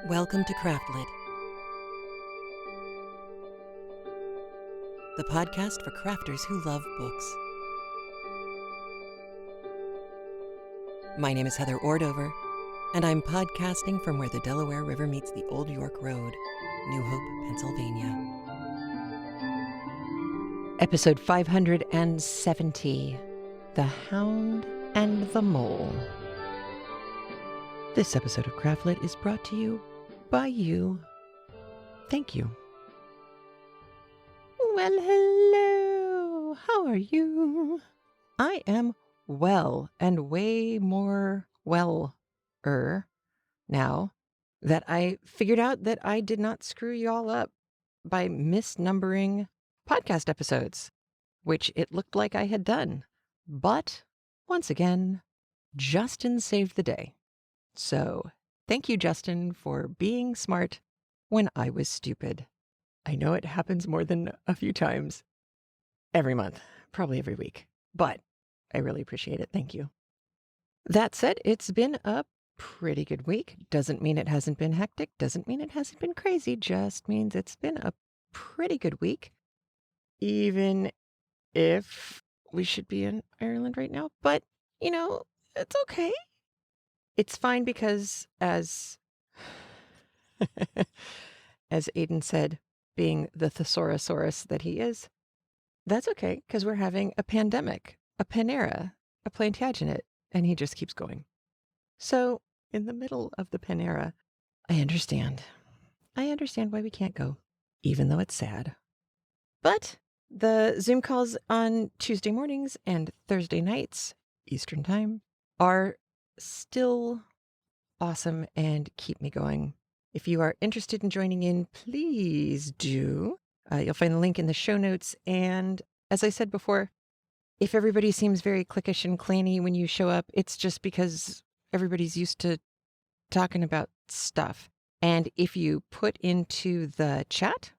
Welcome to Craftlit, the podcast for crafters who love books. My name is Heather Ordover, and I'm podcasting from where the Delaware River meets the Old York Road, New Hope, Pennsylvania. Episode 570, The Hound and the Mole. This episode of Craftlit is brought to you by you. Thank you. Well, hello. How are you? I am well, and way more well-er now that I figured out that I did not screw y'all up by misnumbering podcast episodes, which it looked like I had done. But once again, Justin saved the day. So thank you, Justin, for being smart when I was stupid. I know it happens more than a few times every month, probably every week, but I really appreciate it. Thank you. That said, it's been a pretty good week. Doesn't mean it hasn't been hectic. Doesn't mean it hasn't been crazy. Just means it's been a pretty good week, even if we should be in Ireland right now. But, you know, it's okay. It's fine because as Aiden said, being the thesaurus that he is, that's okay because we're having a pandemic, a Panera, a Plantagenet, and he just keeps going. So in the middle of the Panera, I understand. I understand why we can't go, even though it's sad. But the Zoom calls on Tuesday mornings and Thursday nights, Eastern Time, are still awesome and keep me going. If you are interested in joining in, please do. You'll find the link in the show notes. And as I said before, if everybody seems very cliquish and clanny when you show up, it's just because everybody's used to talking about stuff. And if you put into the chat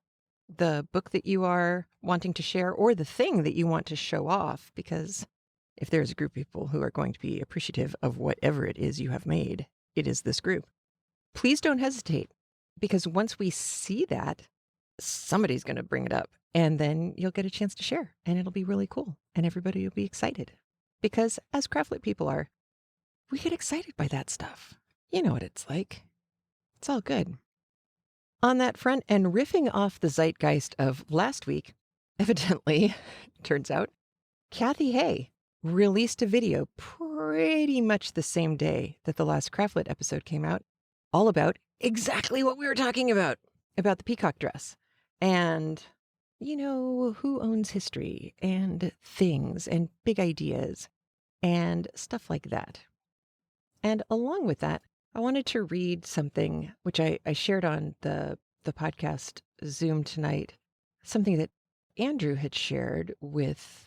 the book that you are wanting to share or the thing that you want to show off, because if there's a group of people who are going to be appreciative of whatever it is you have made, it is this group. Please don't hesitate, because once we see that, somebody's going to bring it up, and then you'll get a chance to share, and it'll be really cool, and everybody will be excited. Because as Craftlit people are, we get excited by that stuff. You know what it's like. It's all good. On that front, and riffing off the zeitgeist of last week, evidently, turns out, Cathy Hay released a video pretty much the same day that the last Craftlit episode came out, all about exactly what we were talking about the peacock dress. And, you know, who owns history and things and big ideas and stuff like that. And along with that, I wanted to read something which I shared on the podcast Zoom tonight, something that Andrew had shared with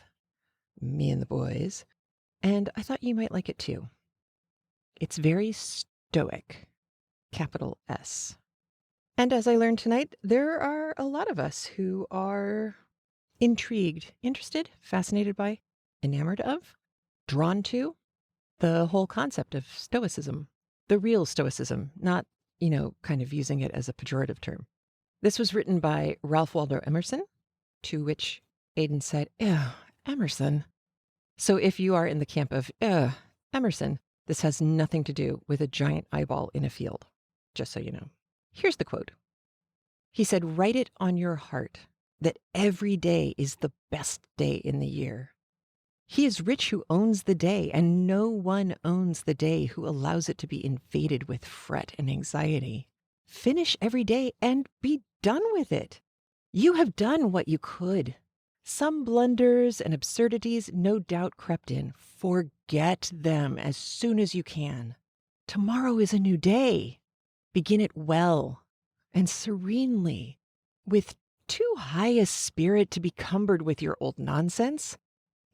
me and the boys, and I thought you might like it too. It's very stoic, capital S. And as I learned tonight, there are a lot of us who are intrigued, interested, fascinated by, enamored of, drawn to the whole concept of stoicism, the real stoicism, not, kind of using it as a pejorative term. This was written by Ralph Waldo Emerson, to which Aiden said, "Ew, Emerson." So if you are in the camp of, Emerson, this has nothing to do with a giant eyeball in a field, just so you know. Here's the quote. He said, "Write it on your heart that every day is the best day in the year. He is rich who owns the day, and no one owns the day who allows it to be invaded with fret and anxiety. Finish every day and be done with it. You have done what you could. Some blunders and absurdities no doubt crept in. Forget them as soon as you can. Tomorrow is a new day. Begin it well and serenely, with too high a spirit to be cumbered with your old nonsense.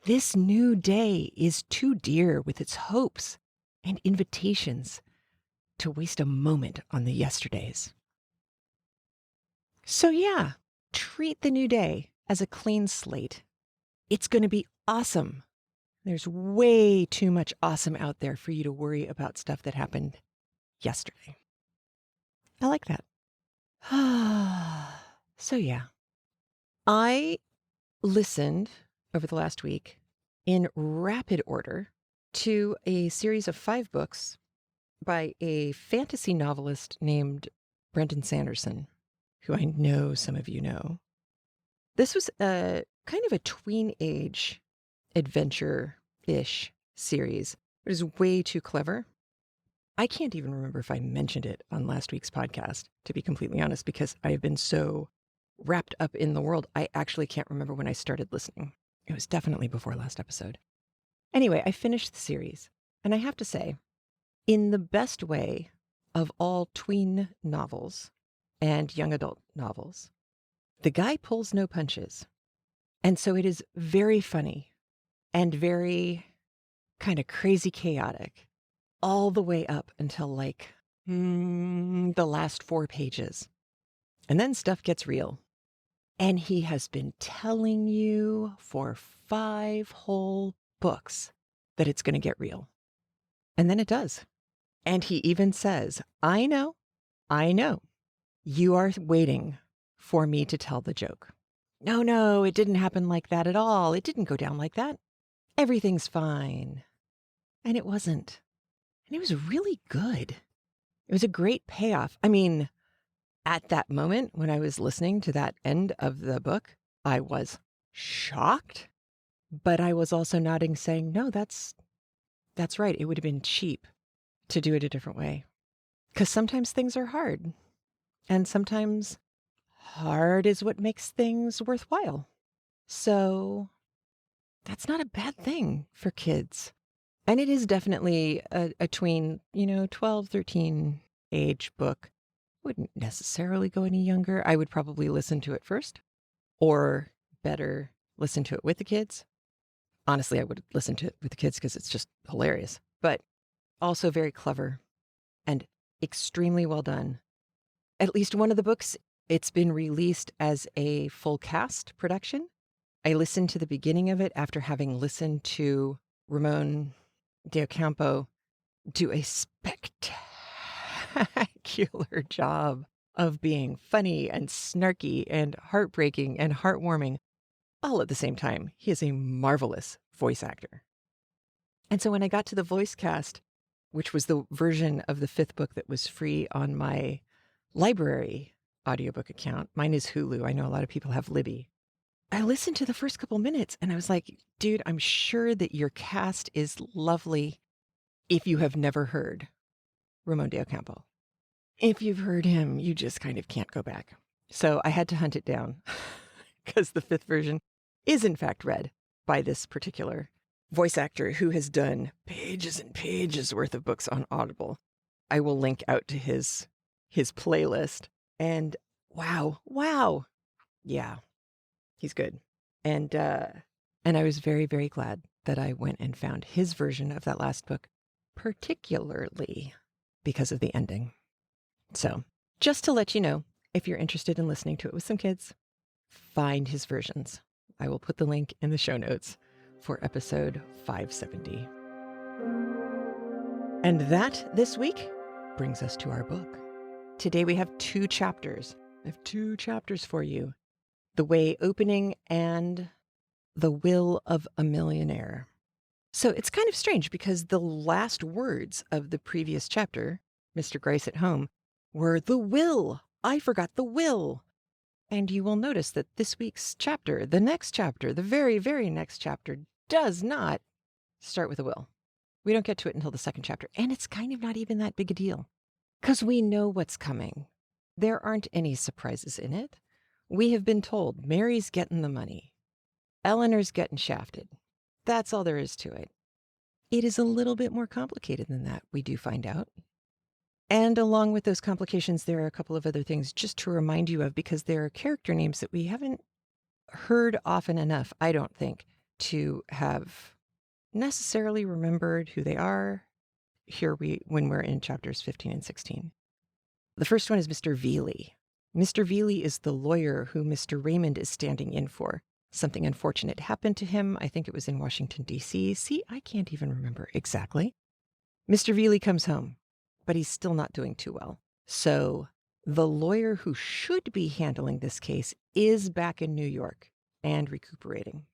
This new day is too dear with its hopes and invitations to waste a moment on the yesterdays." So yeah, treat the new day as a clean slate. It's going to be awesome. There's way too much awesome out there for you to worry about stuff that happened yesterday. I like that. So yeah, I listened over the last week in rapid order to a series of 5 books by a fantasy novelist named Brendan Sanderson, who I know some of you know. This was a kind of a tween age adventure-ish series. It is way too clever. I can't even remember if I mentioned it on last week's podcast, to be completely honest, because I have been so wrapped up in the world, I actually can't remember when I started listening. It was definitely before last episode. Anyway, I finished the series, and I have to say, in the best way of all tween novels and young adult novels, the guy pulls no punches. And so it is very funny and very kind of crazy chaotic all the way up until like the last 4 pages. And then stuff gets real. And he has been telling you for 5 whole books that it's going to get real. And then it does. And he even says, I know, you are waiting for me to tell the joke. No, it didn't happen like that at all. It didn't go down like that. Everything's fine. And it wasn't. And it was really good. It was a great payoff. I mean, at that moment when I was listening to that end of the book, I was shocked, but I was also nodding saying, no, that's right. It would have been cheap to do it a different way. Because sometimes things are hard, and sometimes hard is what makes things worthwhile. So that's not a bad thing for kids. And it is definitely a tween, 12, 13 age book. Wouldn't necessarily go any younger. I would probably listen to it first, or better, listen to it with the kids. Honestly, I would listen to it with the kids because it's just hilarious, but also very clever and extremely well done. At least one of the books, it's been released as a full cast production. I listened to the beginning of it after having listened to Ramon de Ocampo do a spectacular job of being funny and snarky and heartbreaking and heartwarming all at the same time. He is a marvelous voice actor. And so when I got to the voice cast, which was the version of the 5th book that was free on my library audiobook account, mine is Hulu. I know a lot of people have Libby. I listened to the first couple minutes and I was like, dude, I'm sure that your cast is lovely if you have never heard Ramon de Ocampo. If you've heard him, you just kind of can't go back. So I had to hunt it down because the 5th version is in fact read by this particular voice actor who has done pages and pages worth of books on Audible. I will link out to his playlist, and wow. Yeah, he's good. And I was very, very glad that I went and found his version of that last book, particularly because of the ending. So just to let you know, if you're interested in listening to it with some kids, find his versions. I will put the link in the show notes for episode 570. And that, this week, brings us to our book. Today we have 2 chapters. I have 2 chapters for you. The Way Opening and The Will of a Millionaire. So it's kind of strange because the last words of the previous chapter, Mr. Gryce at Home, were the will. I forgot the will. And you will notice that this week's chapter, the next chapter, the very, very next chapter, does not start with a will. We don't get to it until the 2nd chapter. And it's kind of not even that big a deal because we know what's coming. There aren't any surprises in it. We have been told Mary's getting the money. Eleanor's getting shafted. That's all there is to it. It is a little bit more complicated than that, we do find out. And along with those complications, there are a couple of other things just to remind you of, because there are character names that we haven't heard often enough, I don't think, to have necessarily remembered who they are when we're in chapters 15 and 16. The first one is Mr. Veely. Mr. Veely is the lawyer who Mr. Raymond is standing in for. Something unfortunate happened to him. I think it was in Washington, D.C. See, I can't even remember exactly. Mr. Veely comes home, but he's still not doing too well. So The lawyer who should be handling this case is back in New York and recuperating.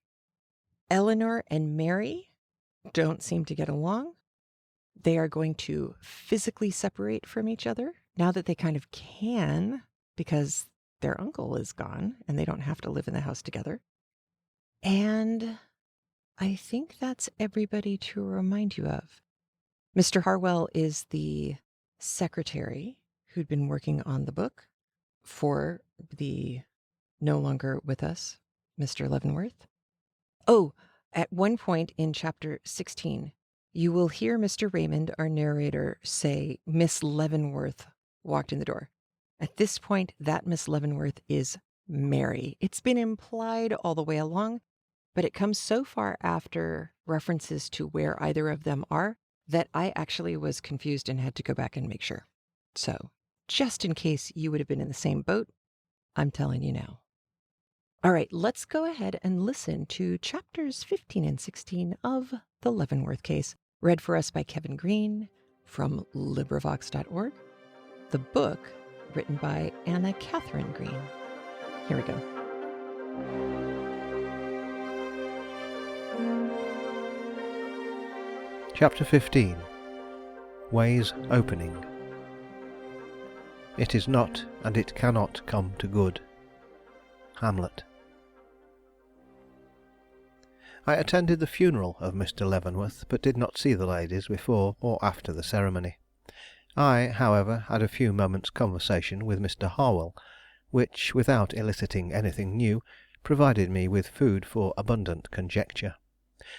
Eleanor and Mary don't seem to get along. They are going to physically separate from each other now that they kind of can, because their uncle is gone and they don't have to live in the house together. And I think that's everybody to remind you of. Mr. Harwell is the secretary who'd been working on the book for the no longer with us, Mr. Leavenworth. Oh, at one point in chapter 16, you will hear Mr. Raymond, our narrator, say, Miss Leavenworth walked in the door. At this point, that Miss Leavenworth is Mary. It's been implied all the way along, but it comes so far after references to where either of them are that I actually was confused and had to go back and make sure. So, just in case you would have been in the same boat, I'm telling you now. All right, let's go ahead and listen to chapters 15 and 16 of The Leavenworth Case, read for us by Kevin Green from LibriVox.org. The book written by Anna Catherine Green. Here we go. Chapter 15. Ways Opening. It is not, and it cannot come to good. Hamlet. I attended the funeral of Mr. Leavenworth, but did not see the ladies before or after the ceremony. I, however, had a few moments' conversation with Mr. Harwell, which, without eliciting anything new, provided me with food for abundant conjecture.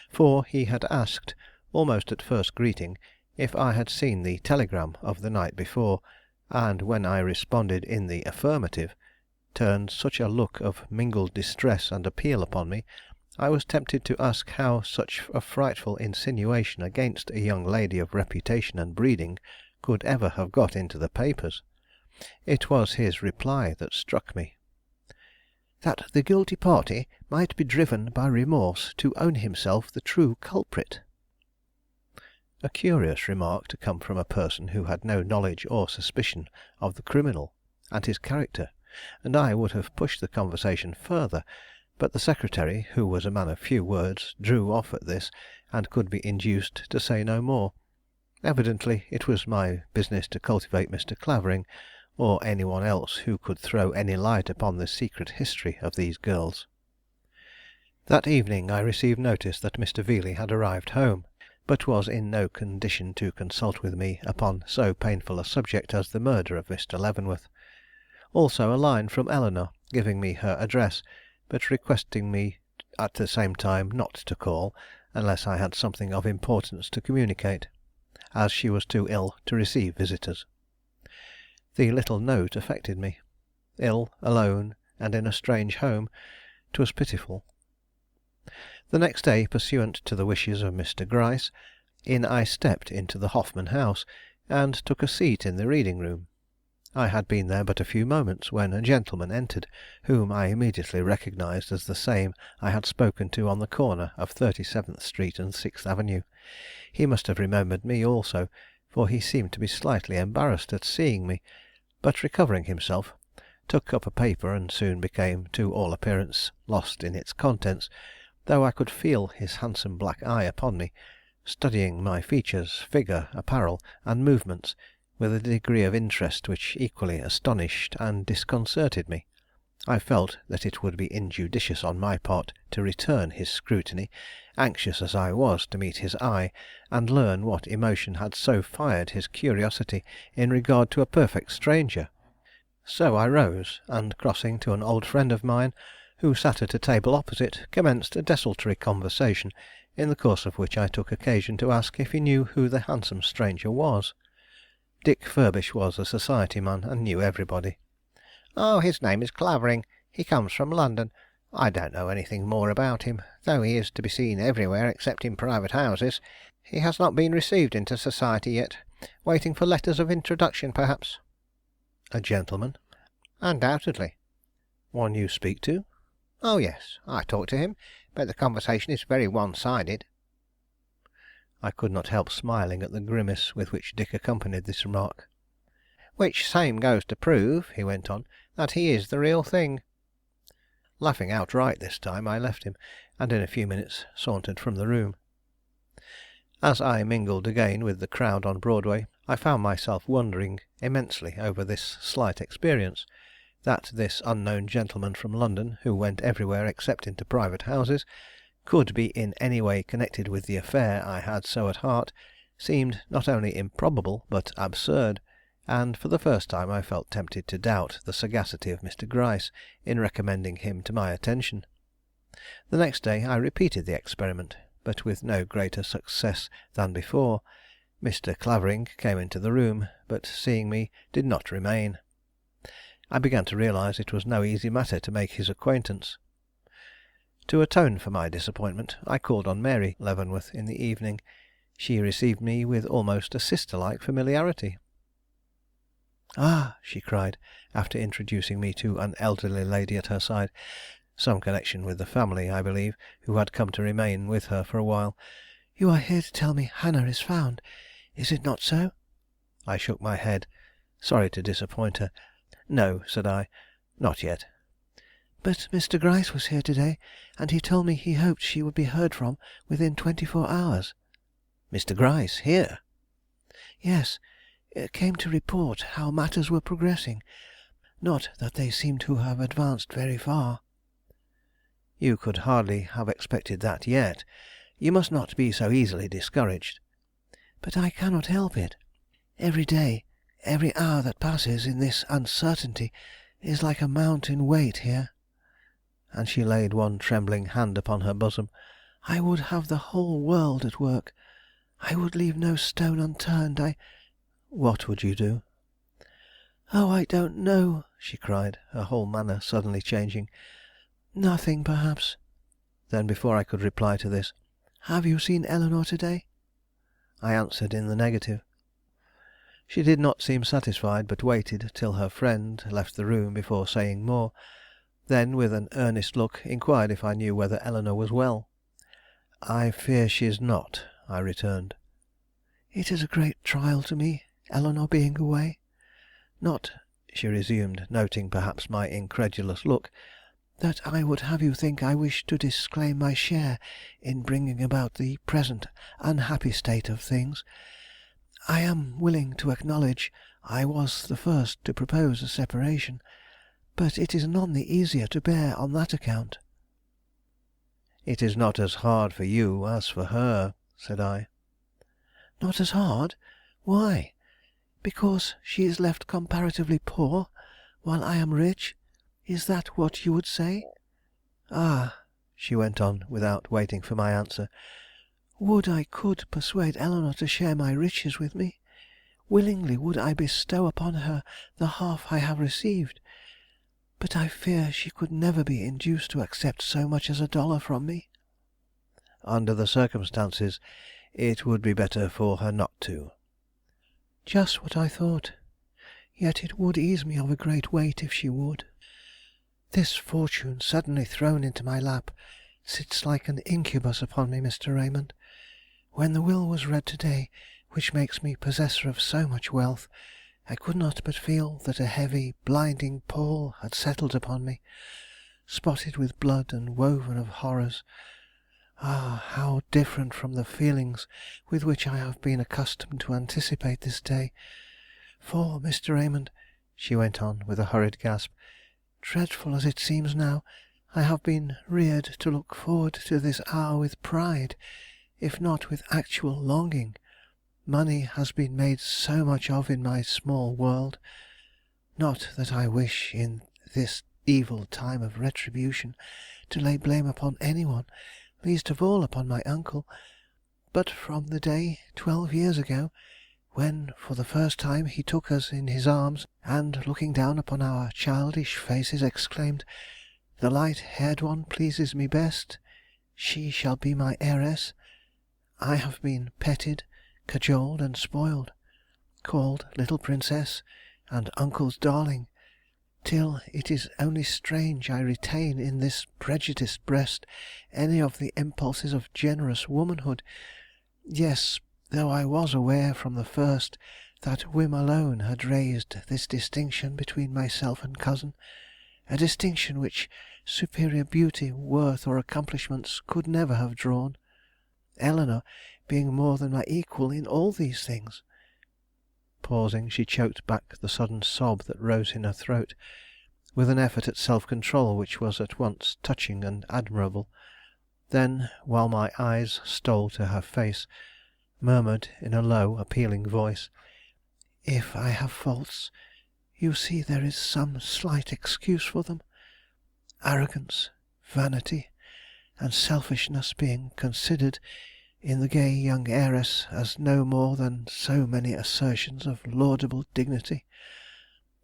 For he had asked, almost at first greeting, if I had seen the telegram of the night before, and when I responded in the affirmative, turned such a look of mingled distress and appeal upon me, I was tempted to ask how such a frightful insinuation against a young lady of reputation and breeding could ever have got into the papers. It was his reply that struck me. That the guilty party might be driven by remorse to own himself the true culprit. A curious remark to come from a person who had no knowledge or suspicion of the criminal and his character, and I would have pushed the conversation further, but the secretary, who was a man of few words, drew off at this, and could be induced to say no more. Evidently it was my business to cultivate Mr. Clavering, or any one else who could throw any light upon the secret history of these girls. That evening I received notice that Mr. Veeley had arrived home, but was in no condition to consult with me upon so painful a subject as the murder of Mr. Leavenworth. Also a line from Eleanor, giving me her address, but requesting me at the same time not to call unless I had something of importance to communicate, as she was too ill to receive visitors. The little note affected me. Ill, alone, and in a strange home, 'twas pitiful. The next day, pursuant to the wishes of Mr. Gryce, in I stepped into the Hoffman House, and took a seat in the reading room. I had been there but a few moments when a gentleman entered, whom I immediately recognized as the same I had spoken to on the corner of 37th Street and 6th Avenue. He must have remembered me also, for he seemed to be slightly embarrassed at seeing me, but recovering himself, took up a paper and soon became, to all appearance, lost in its contents, though I could feel his handsome black eye upon me, studying my features, figure, apparel, and movements, with a degree of interest which equally astonished and disconcerted me. I felt that it would be injudicious on my part to return his scrutiny, anxious as I was to meet his eye, and learn what emotion had so fired his curiosity in regard to a perfect stranger. So I rose, and crossing to an old friend of mine, who sat at a table opposite, commenced a desultory conversation, in the course of which I took occasion to ask if he knew who the handsome stranger was. Dick Furbish was a society man, and knew everybody. "Oh, his name is Clavering. He comes from London. I don't know anything more about him, though he is to be seen everywhere except in private houses. He has not been received into society yet. Waiting for letters of introduction, perhaps." A gentleman? "Undoubtedly." One you speak to? "Oh, yes. I talk to him, but the conversation is very one-sided." I could not help smiling at the grimace with which Dick accompanied this remark. Which same goes to prove," he went on, "that he is the real thing." Laughing outright this time, I left him, and in a few minutes sauntered from the room. As I mingled again with the crowd on Broadway, I found myself wondering immensely over this slight experience. That this unknown gentleman from London, who went everywhere except into private houses, could be in any way connected with the affair I had so at heart, seemed not only improbable but absurd, and for the first time I felt tempted to doubt the sagacity of Mr. Gryce in recommending him to my attention. The next day I repeated the experiment, but with no greater success than before. Mr. Clavering came into the room, but seeing me did not remain. I began to realize it was no easy matter to make his acquaintance. To atone for my disappointment, I called on Mary Leavenworth in the evening. She received me with almost a sister-like familiarity. "Ah!" she cried, after introducing me to an elderly lady at her side, some connection with the family, I believe, who had come to remain with her for a while. "You are here to tell me Hannah is found. Is it not so?" I shook my head, sorry to disappoint her. "No," said I, "not yet." "But Mr. Gryce was here to day, and he told me he hoped she would be heard from within 24 hours." "Mr. Gryce here?" "Yes. Came to report how matters were progressing. Not that they seem to have advanced very far." "You could hardly have expected that yet. You must not be so easily discouraged." "But I cannot help it. Every day, every hour that passes in this uncertainty is like a mountain weight here." And she laid one trembling hand upon her bosom. "I would have the whole world at work. I would leave no stone unturned. "What would you do?" "Oh, I don't know," she cried, her whole manner suddenly changing. "Nothing, perhaps." Then, before I could reply to this, "Have you seen Eleanore to day?" I answered in the negative. She did not seem satisfied, but waited till her friend left the room before saying more. Then, with an earnest look, inquired if I knew whether Eleanore was well. "I fear she is not," I returned. "It is a great trial to me, Eleanore being away. Not," she resumed, noting perhaps my incredulous look, "that I would have you think I wish to disclaim my share in bringing about the present unhappy state of things. I am willing to acknowledge I was the first to propose a separation, but it is none the easier to bear on that account." "It is not as hard for you as for her," said I. "Not as hard? Why? Because she is left comparatively poor, while I am rich? Is that what you would say? Ah," she went on, without waiting for my answer, "would I could persuade Eleanore to share my riches with me! Willingly would I bestow upon her the half I have received. But I fear she could never be induced to accept so much as $1 from me." "Under the circumstances, it would be better for her not to." "Just what I thought. Yet it would ease me of a great weight if she would. This fortune suddenly thrown into my lap sits like an incubus upon me, Mr. Raymond. When the will was read to day, which makes me possessor of so much wealth, I could not but feel that a heavy, blinding pall had settled upon me, spotted with blood and woven of horrors. Ah, how different from the feelings with which I have been accustomed to anticipate this day! For, Mr. Raymond," she went on, with a hurried gasp, "dreadful as it seems now, I have been reared to look forward to this hour with pride, if not with actual longing. Money has been made so much of in my small world. Not that I wish, in this evil time of retribution, to lay blame upon any one, least of all upon my uncle. But from the day, 12 years ago, when for the first time he took us in his arms, and looking down upon our childish faces, exclaimed, 'The light-haired one pleases me best. She shall be my heiress,' I have been petted, cajoled, and spoiled, called little princess and uncle's darling, till it is only strange I retain in this prejudiced breast any of the impulses of generous womanhood. Yes, though I was aware from the first that whim alone had raised this distinction between myself and cousin, a distinction which superior beauty, worth, or accomplishments could never have drawn, Eleanor being more than my equal in all these things." Pausing, she choked back the sudden sob that rose in her throat, with an effort at self-control which was at once touching and admirable. Then, while my eyes stole to her face, murmured in a low, appealing voice, "If I have faults, you see there is some slight excuse for them. Arrogance, vanity, and selfishness being considered in the gay young heiress as no more than so many assertions of laudable dignity.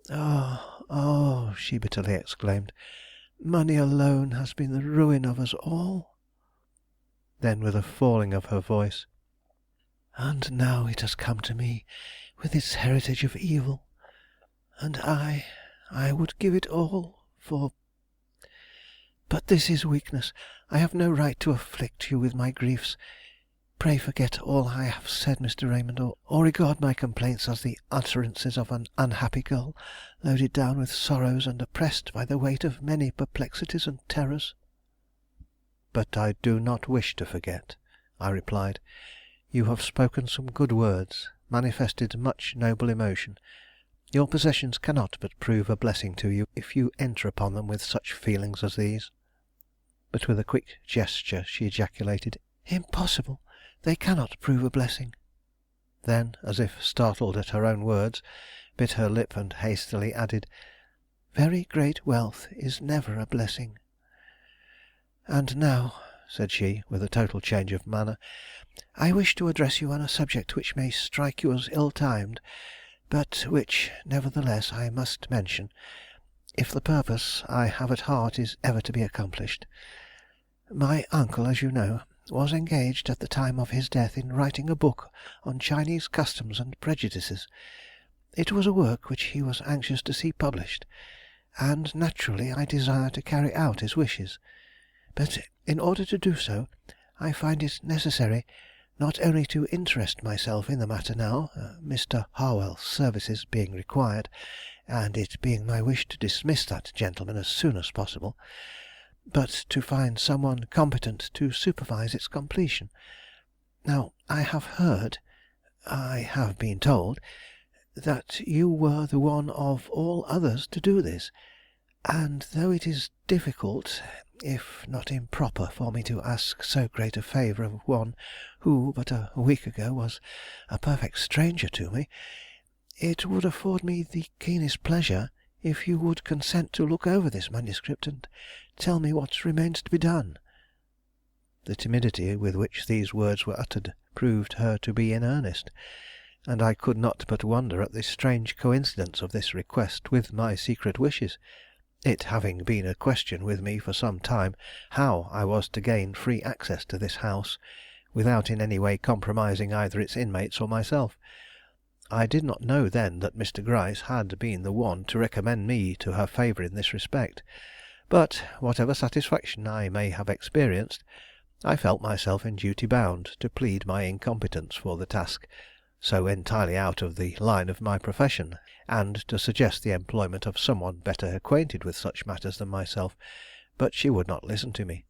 Oh, oh," she bitterly exclaimed, "money alone has been the ruin of us all." Then, with a falling of her voice, "And now it has come to me with its heritage of evil, and I would give it all for But this is weakness. I have no right to afflict you with my griefs. Pray forget all I have said, Mr. Raymond, or regard my complaints as the utterances of an unhappy girl, loaded down with sorrows and oppressed by the weight of many perplexities and terrors." "But I do not wish to forget," I replied. "You have spoken some good words, manifested much noble emotion. Your possessions cannot but prove a blessing to you if you enter upon them with such feelings as these." But with a quick gesture she ejaculated, "Impossible! They cannot prove a blessing." Then, as if startled at her own words, bit her lip and hastily added, "Very great wealth is never a blessing. And now," said she, with a total change of manner, "I wish to address you on a subject which may strike you as ill timed, but which, nevertheless, I must mention, if the purpose I have at heart is ever to be accomplished. My uncle, as you know, was engaged at the time of his death in writing a book on Chinese customs and prejudices. It was a work which he was anxious to see published, and naturally I desire to carry out his wishes. But in order to do so, I find it necessary not only to interest myself in the matter now, Mr. Harwell's services being required, and it being my wish to dismiss that gentleman as soon as possible, but to find some one competent to supervise its completion. Now, I have been told, that you were the one of all others to do this, and though it is difficult, if not improper, for me to ask so great a favor of one who but a week ago was a perfect stranger to me, it would afford me the keenest pleasure if you would consent to look over this manuscript and tell me what remains to be done." The timidity with which these words were uttered proved her to be in earnest, and I could not but wonder at the strange coincidence of this request with my secret wishes, it having been a question with me for some time how I was to gain free access to this house, without in any way compromising either its inmates or myself. I did not know then that Mr. Gryce had been the one to recommend me to her favor in this respect, but, whatever satisfaction I may have experienced, I felt myself in duty bound to plead my incompetence for the task, so entirely out of the line of my profession, and to suggest the employment of some one better acquainted with such matters than myself, but she would not listen to me.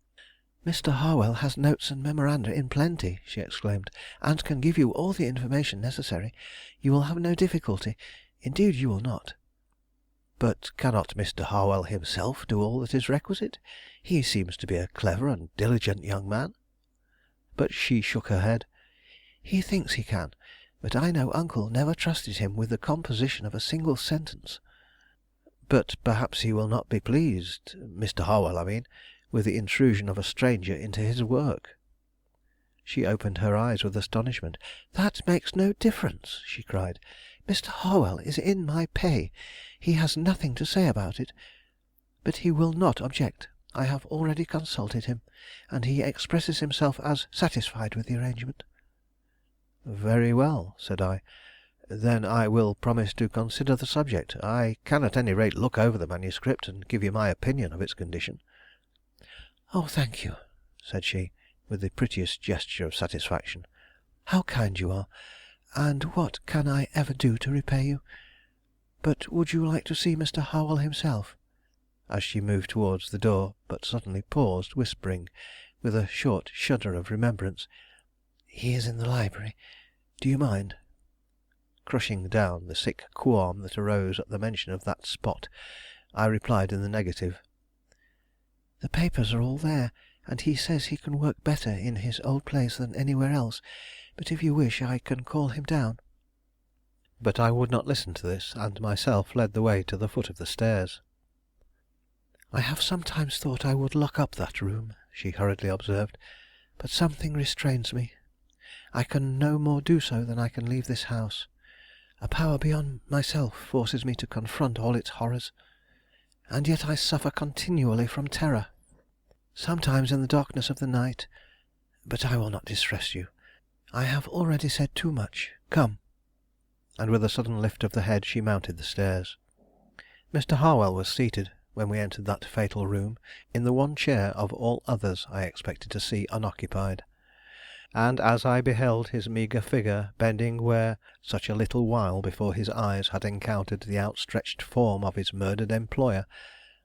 "Mr. Harwell has notes and memoranda in plenty," she exclaimed, "and can give you all the information necessary. You will have no difficulty; indeed you will not." "But cannot Mr. Harwell himself do all that is requisite? He seems to be a clever and diligent young man." But she shook her head. "He thinks he can, but I know uncle never trusted him with the composition of a single sentence." "But perhaps he will not be pleased, Mr. Harwell, I mean, with the intrusion of a stranger into his work." She opened her eyes with astonishment. "That makes no difference," she cried. "Mr. Harwell is in my pay. He has nothing to say about it. But he will not object. I have already consulted him, and he expresses himself as satisfied with the arrangement." "Very well," said I. "Then I will promise to consider the subject. I can at any rate look over the manuscript and give you my opinion of its condition." "Oh, thank you," said she, with the prettiest gesture of satisfaction. "How kind you are! "And what can I ever do to repay you? But would you like to see Mr. Harwell himself?" as she moved towards the door, but suddenly paused, whispering, with a short shudder of remembrance, "He is in the library. Do you mind?" Crushing down the sick qualm that arose at the mention of that spot, I replied in the negative. "The papers are all there, and he says he can work better in his old place than anywhere else, but if you wish I can call him down." But I would not listen to this, and myself led the way to the foot of the stairs. "I have sometimes thought I would lock up that room," she hurriedly observed, "but something restrains me. I can no more do so than I can leave this house. A power beyond myself forces me to confront all its horrors, and yet I suffer continually from terror. Sometimes in the darkness of the night But I will not distress you. I have already said too much. Come." And with a sudden lift of the head she mounted the stairs. Mr. Harwell was seated, when we entered that fatal room, in the one chair of all others I expected to see unoccupied; and as I beheld his meagre figure bending where, such a little while before, his eyes had encountered the outstretched form of his murdered employer,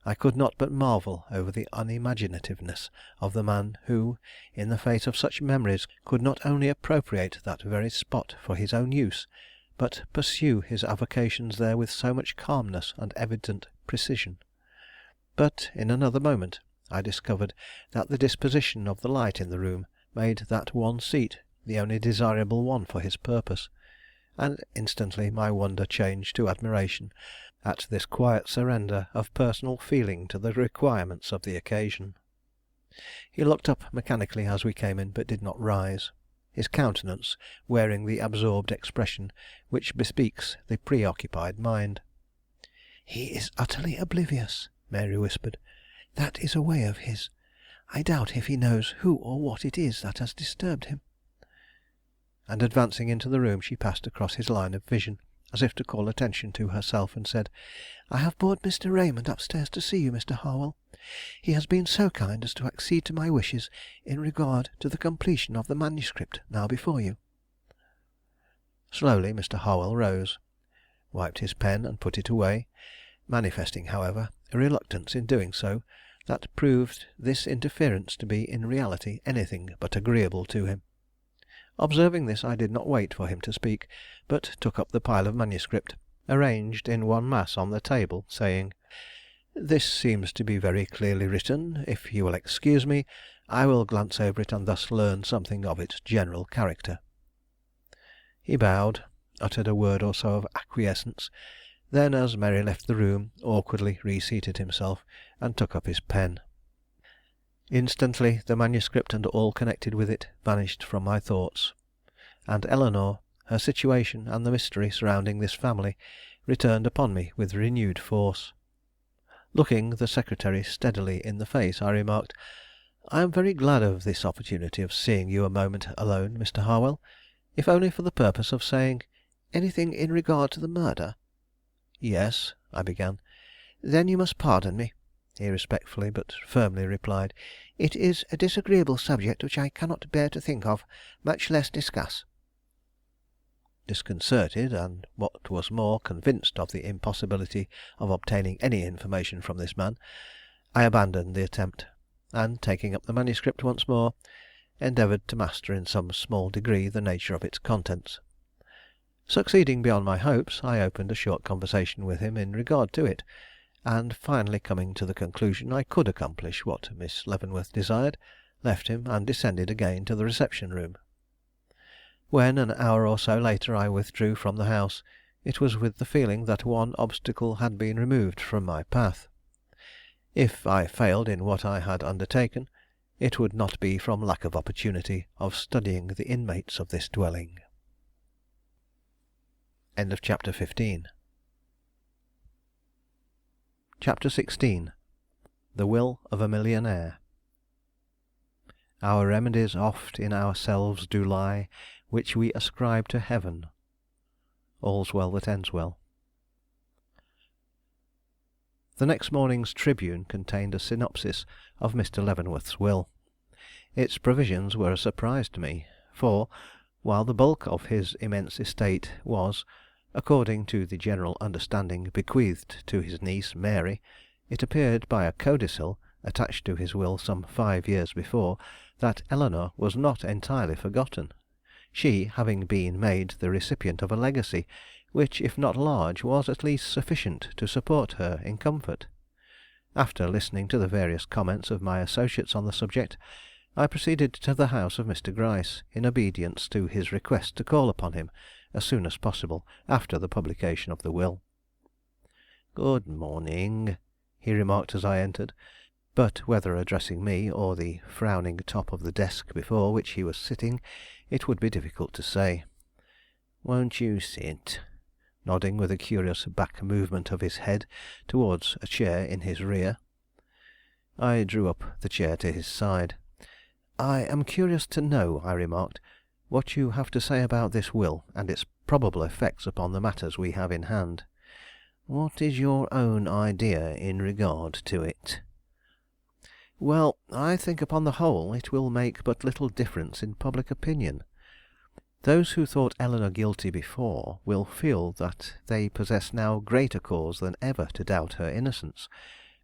I could not but marvel over the unimaginativeness of the man who, in the face of such memories, could not only appropriate that very spot for his own use, but pursue his avocations there with so much calmness and evident precision. But in another moment I discovered that the disposition of the light in the room made that one seat the only desirable one for his purpose, and instantly my wonder changed to admiration at this quiet surrender of personal feeling to the requirements of the occasion. He looked up mechanically as we came in, but did not rise, his countenance wearing the absorbed expression which bespeaks the preoccupied mind. "He is utterly oblivious," Mary whispered. "That is a way of his. I doubt if he knows who or what it is that has disturbed him." And advancing into the room, she passed across his line of vision, as if to call attention to herself, and said, "I have brought Mr. Raymond upstairs to see you, Mr. Harwell. He has been so kind as to accede to my wishes in regard to the completion of the manuscript now before you." Slowly Mr. Harwell rose, wiped his pen, and put it away, manifesting, however, a reluctance in doing so that proved this interference to be in reality anything but agreeable to him. Observing this, I did not wait for him to speak, but took up the pile of manuscript, arranged in one mass on the table, saying, "This seems to be very clearly written. If you will excuse me, I will glance over it and thus learn something of its general character." He bowed, uttered a word or so of acquiescence, then, as Mary left the room, awkwardly reseated himself, and took up his pen. Instantly the manuscript and all connected with it vanished from my thoughts, and Eleanore, her situation, and the mystery surrounding this family returned upon me with renewed force. Looking the secretary steadily in the face, I remarked, "I am very glad of this opportunity of seeing you a moment alone, Mr. Harwell, if only for the purpose of saying anything in regard to the murder." "Yes," I began. "Then you must pardon me," he respectfully but firmly replied. "It is a disagreeable subject which I cannot bear to think of, much less discuss." Disconcerted, and what was more, convinced of the impossibility of obtaining any information from this man, I abandoned the attempt, and taking up the manuscript once more, endeavored to master in some small degree the nature of its contents. Succeeding beyond my hopes, I opened a short conversation with him in regard to it, and finally coming to the conclusion I could accomplish what Miss Leavenworth desired, left him and descended again to the reception room. When, an hour or so later, I withdrew from the house, it was with the feeling that one obstacle had been removed from my path. If I failed in what I had undertaken, it would not be from lack of opportunity of studying the inmates of this dwelling. Chapter 16. The Will of a Millionaire. Our remedies oft in ourselves do lie, which we ascribe to heaven. All's well that ends well. The next morning's Tribune contained a synopsis of Mr. Leavenworth's will. Its provisions were a surprise to me, for, while the bulk of his immense estate was, according to the general understanding, bequeathed to his niece Mary, it appeared by a codicil, attached to his will some 5 years before, that Eleanor was not entirely forgotten, she having been made the recipient of a legacy, which, if not large, was at least sufficient to support her in comfort. After listening to the various comments of my associates on the subject, I proceeded to the house of Mr. Gryce, in obedience to his request to call upon him as soon as possible after the publication of the will. "Good morning," he remarked as I entered, but whether addressing me or the frowning top of the desk before which he was sitting, it would be difficult to say. "Won't you sit?" nodding with a curious back movement of his head towards a chair in his rear. I drew up the chair to his side. "I am curious to know," I remarked, "what you have to say about this will and its probable effects upon the matters we have in hand. What is your own idea in regard to it?" "Well, I think upon the whole it will make but little difference in public opinion. Those who thought Eleanor guilty before will feel that they possess now greater cause than ever to doubt her innocence,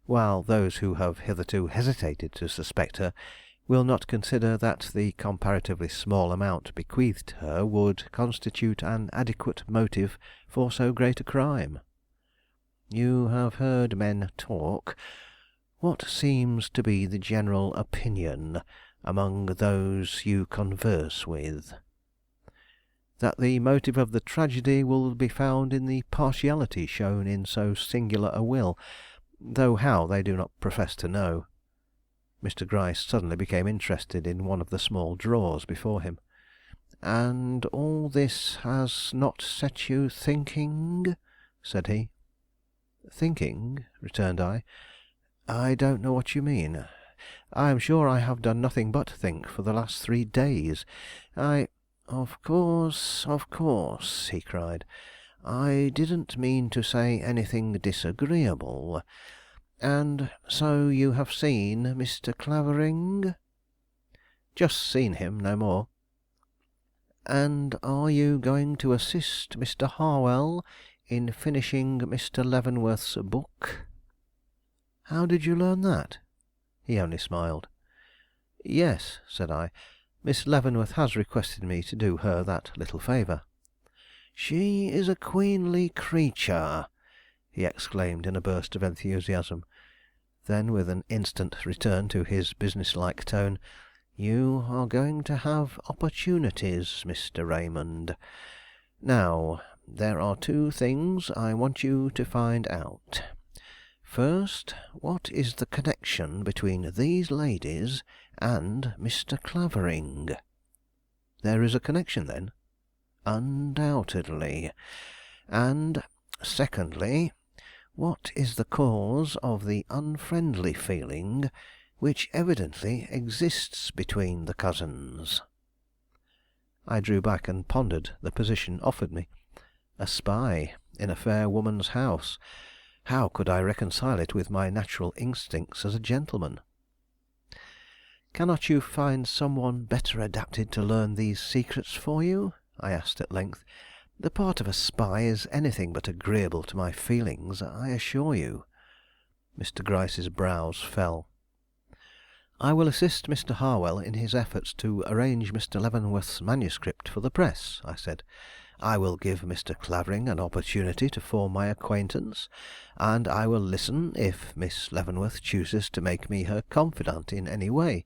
while those who have hitherto hesitated to suspect her will not consider that the comparatively small amount bequeathed her would constitute an adequate motive for so great a crime. You have heard men talk. What seems to be the general opinion among those you converse with?" "That the motive of the tragedy will be found in the partiality shown in so singular a will, though how they do not profess to know." Mr. Gryce suddenly became interested in one of the small drawers before him. "And all this has not set you thinking?" said he. "Thinking?" returned I. "I don't know what you mean. I am sure I have done nothing but think for the last 3 days. Of course," he cried. "I didn't mean to say anything disagreeable. And so you have seen Mr. Clavering?" "Just seen him, no more." "And are you going to assist Mr. Harwell in finishing Mr. Leavenworth's book?" "How did you learn that?" He only smiled. "Yes," said I. "Miss Leavenworth has requested me to do her that little favor." "She is a queenly creature!" he exclaimed in a burst of enthusiasm. Then, with an instant return to his businesslike tone, "You are going to have opportunities, Mr. Raymond. Now, there are 2 things I want you to find out. First, what is the connection between these ladies and Mr. Clavering?" "There is a connection, then?" "Undoubtedly. And, secondly, what is the cause of the unfriendly feeling which evidently exists between the cousins?" I drew back and pondered the position offered me. A spy in a fair woman's house. How could I reconcile it with my natural instincts as a gentleman? "Cannot you find some one better adapted to learn these secrets for you?" I asked at length. "The part of a spy is anything but agreeable to my feelings, I assure you." Mr. Gryce's brows fell. "I will assist Mr. Harwell in his efforts to arrange Mr. Leavenworth's manuscript for the press," I said. "I will give Mr. Clavering an opportunity to form my acquaintance, and I will listen if Miss Leavenworth chooses to make me her confidant in any way.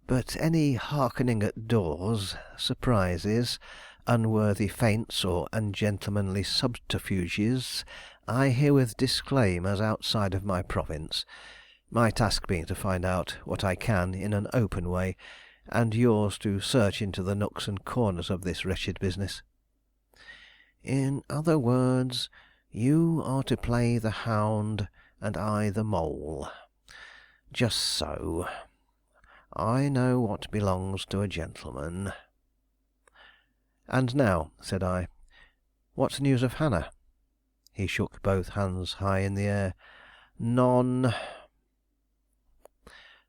But any hearkening at doors, surprises, unworthy feints, or ungentlemanly subterfuges I herewith disclaim as outside of my province, my task being to find out what I can in an open way, and yours to search into the nooks and corners of this wretched business." "In other words, you are to play the hound and I the mole. Just so. I know what belongs to a gentleman." "And now," said I, "what news of Hannah?" He shook both hands high in the air. "None."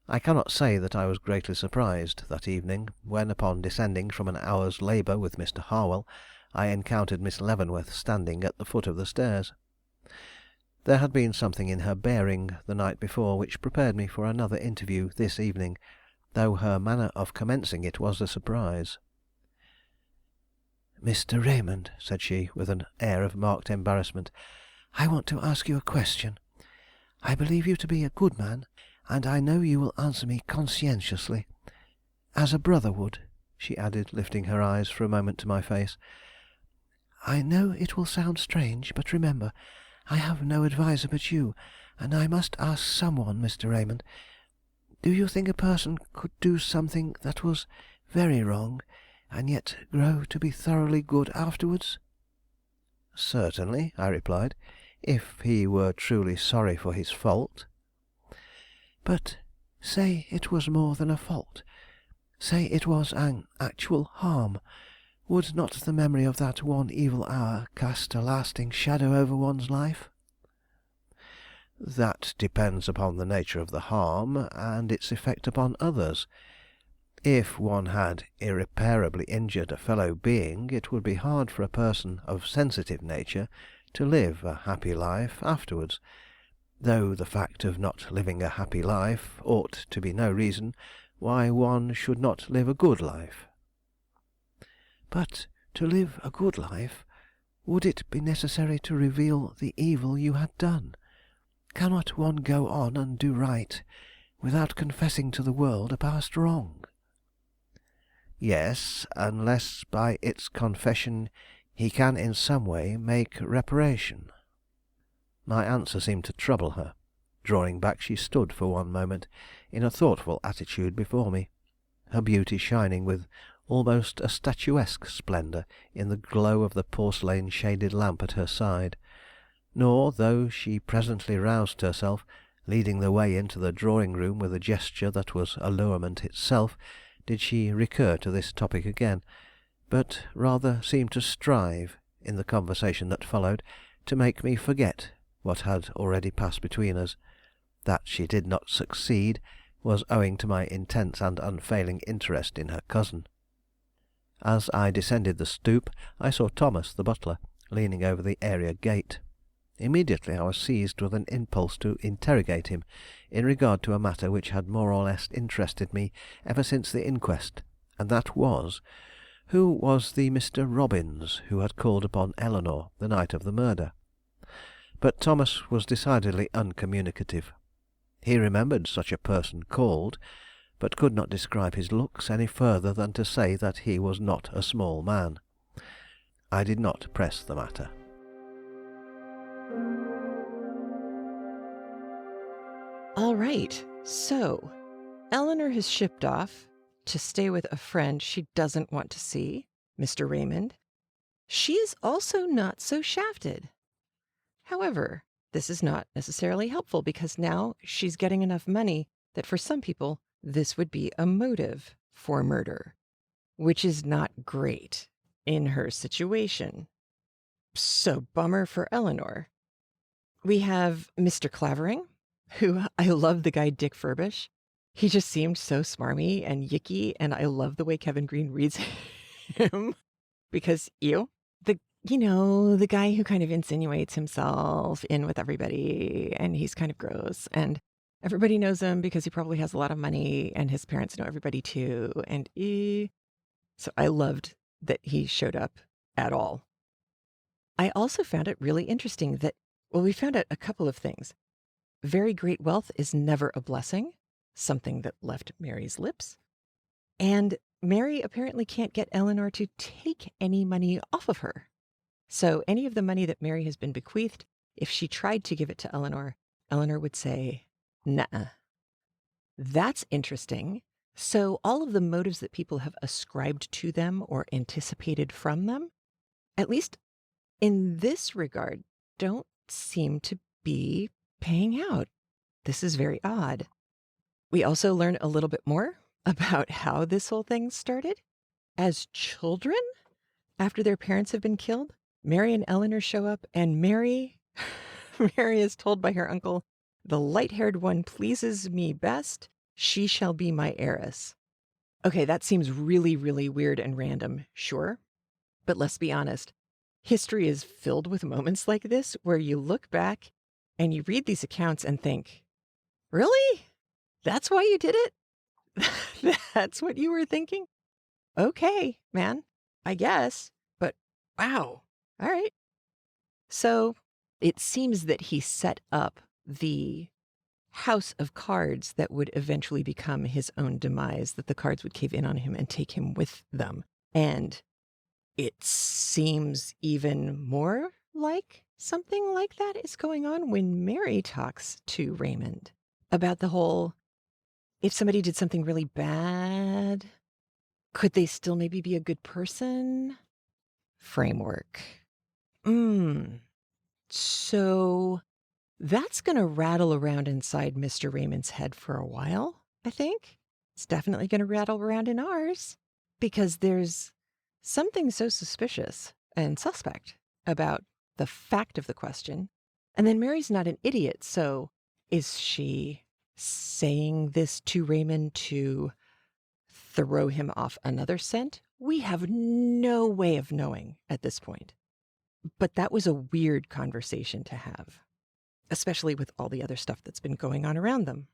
I cannot say that I was greatly surprised that evening, when, upon descending from an hour's labour with Mr. Harwell, I encountered Miss Leavenworth standing at the foot of the stairs. There had been something in her bearing the night before which prepared me for another interview this evening, though her manner of commencing it was a surprise. "Mr. Raymond," said she, with an air of marked embarrassment, "I want to ask you a question. I believe you to be a good man, and I know you will answer me conscientiously, as a brother would," she added, lifting her eyes for a moment to my face. "I know it will sound strange, but remember, I have no adviser but you, and I must ask someone, Mr. Raymond. Do you think a person could do something that was very wrong, and yet grow to be thoroughly good afterwards?" "Certainly," I replied, "if he were truly sorry for his fault." "But say it was more than a fault. Say it was an actual harm. Would not the memory of that one evil hour cast a lasting shadow over one's life?" "That depends upon the nature of the harm, and its effect upon others. If one had irreparably injured a fellow being, it would be hard for a person of sensitive nature to live a happy life afterwards, though the fact of not living a happy life ought to be no reason why one should not live a good life." "But to live a good life, would it be necessary to reveal the evil you had done? Cannot one go on and do right without confessing to the world a past wrong?" "Yes, unless by its confession he can in some way make reparation." My answer seemed to trouble her. Drawing back, she stood for one moment in a thoughtful attitude before me, her beauty shining with almost a statuesque splendor in the glow of the porcelain shaded lamp at her side. Nor, though she presently roused herself, leading the way into the drawing room with a gesture that was allurement itself, did she recur to this topic again, but rather seemed to strive, in the conversation that followed, to make me forget what had already passed between us. That she did not succeed was owing to my intense and unfailing interest in her cousin. As I descended the stoop, I saw Thomas, the butler, leaning over the area gate. Immediately I was seized with an impulse to interrogate him in regard to a matter which had more or less interested me ever since the inquest, and that was, who was the Mr. Robbins who had called upon Eleanore the night of the murder? But Thomas was decidedly uncommunicative. He remembered such a person called, but could not describe his looks any further than to say that he was not a small man. I did not press the matter. All right, so Eleanor has shipped off to stay with a friend she doesn't want to see, Mr. Raymond. She is also not so shafted. However, this is not necessarily helpful because now she's getting enough money that for some people, this would be a motive for murder, which is not great in her situation. So bummer for Eleanor. We have Mr. Clavering, who I love the guy Dick Furbish. He just seemed so smarmy and yicky, and I love the way Kevin Green reads him because the guy who kind of insinuates himself in with everybody, and he's kind of gross, and everybody knows him because he probably has a lot of money, and his parents know everybody too, and so I loved that he showed up at all. I also found it really interesting that, we found out a couple of things. Very great wealth is never a blessing, something that left Mary's lips, and Mary apparently can't get Eleanor to take any money off of her. So any of the money that Mary has been bequeathed, if she tried to give it to Eleanor, Eleanor would say, "Nuh-uh." That's interesting. So all of the motives that people have ascribed to them or anticipated from them, at least in this regard, don't seem to be paying out. This is very odd. We also learn a little bit more about how this whole thing started. As children, after their parents have been killed, Mary and Eleanor show up, and Mary is told by her uncle, "The light-haired one pleases me best," She shall be my heiress. Okay, that seems really, really weird and random, sure. But let's be honest. History is filled with moments like this where you look back and you read these accounts and think, really? That's why you did it? That's what you were thinking? Okay, man, I guess. But wow. All right. So it seems that he set up the house of cards that would eventually become his own demise, that the cards would cave in on him and take him with them. And it seems even more like something like that is going on when Mary talks to Raymond about the whole, if somebody did something really bad, could they still maybe be a good person? Framework. So that's going to rattle around inside Mr. Raymond's head for a while, I think. It's definitely going to rattle around in ours because there's something so suspicious and suspect about the fact of the question. And then Mary's not an idiot, so is she saying this to Raymond to throw him off another scent? We have no way of knowing at this point. But that was a weird conversation to have, especially with all the other stuff that's been going on around them.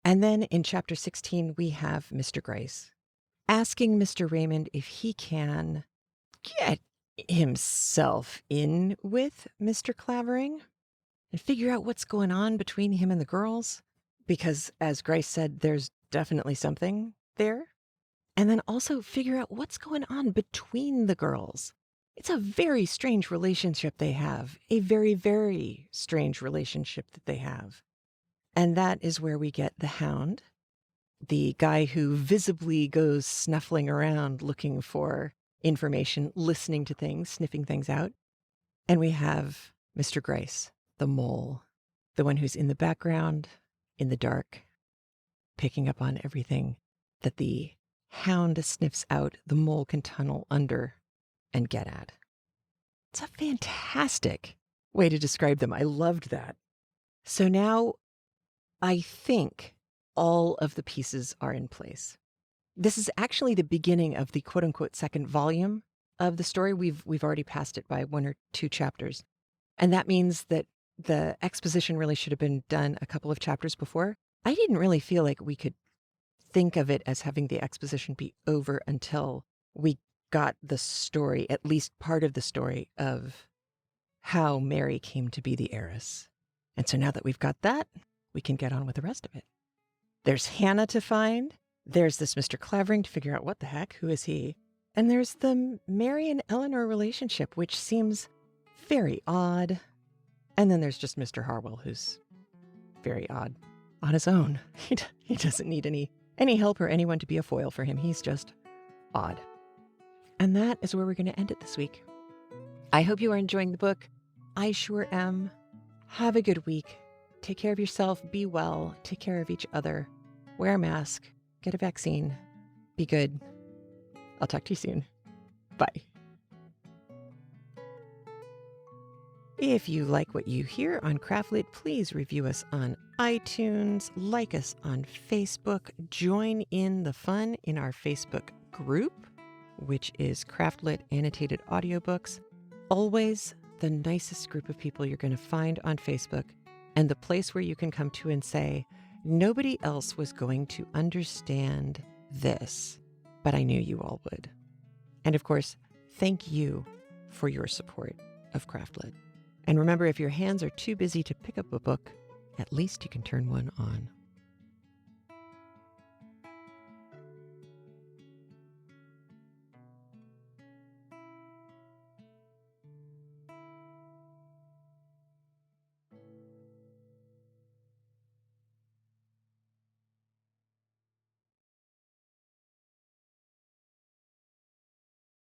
And then in chapter 16, we have Mr. Gryce asking Mr. Raymond if he can get himself in with Mr. Clavering and figure out what's going on between him and the girls. Because as Gryce said, there's definitely something there. And then also figure out what's going on between the girls. It's a very strange relationship they have, a very, very strange relationship that they have. And that is where we get the Hound, the guy who visibly goes snuffling around looking for information, listening to things, sniffing things out. And we have Mr. Gryce, the mole, the one who's in the background, in the dark, picking up on everything that the Hound sniffs out, the mole can tunnel under and get at. It's a fantastic way to describe them. I loved that. So now I think all of the pieces are in place. This is actually the beginning of the quote unquote second volume of the story. We've already passed it by 1 or 2 chapters. And that means that the exposition really should have been done a couple of chapters before. I didn't really feel like we could think of it as having the exposition be over until we got the story, at least part of the story of how Mary came to be the heiress. And so now that we've got that, we can get on with the rest of it. There's Hannah to find. There's this Mr. Clavering to figure out what the heck, who is he? And there's the Mary and Eleanor relationship, which seems very odd. And then there's just Mr. Harwell, who's very odd on his own. He doesn't need any help or anyone to be a foil for him. He's just odd. And that is where we're going to end it this week. I hope you are enjoying the book. I sure am. Have a good week. Take care of yourself. Be well. Take care of each other. Wear a mask. Get a vaccine. Be good. I'll talk to you soon. Bye. If you like what you hear on Craftlit, please review us on iTunes, like us on Facebook, join in the fun in our Facebook group, which is Craftlit Annotated Audiobooks. Always the nicest group of people you're going to find on Facebook, and the place where you can come to and say, nobody else was going to understand this, but I knew you all would. And of course, thank you for your support of Craftlit. And remember, if your hands are too busy to pick up a book, at least you can turn one on.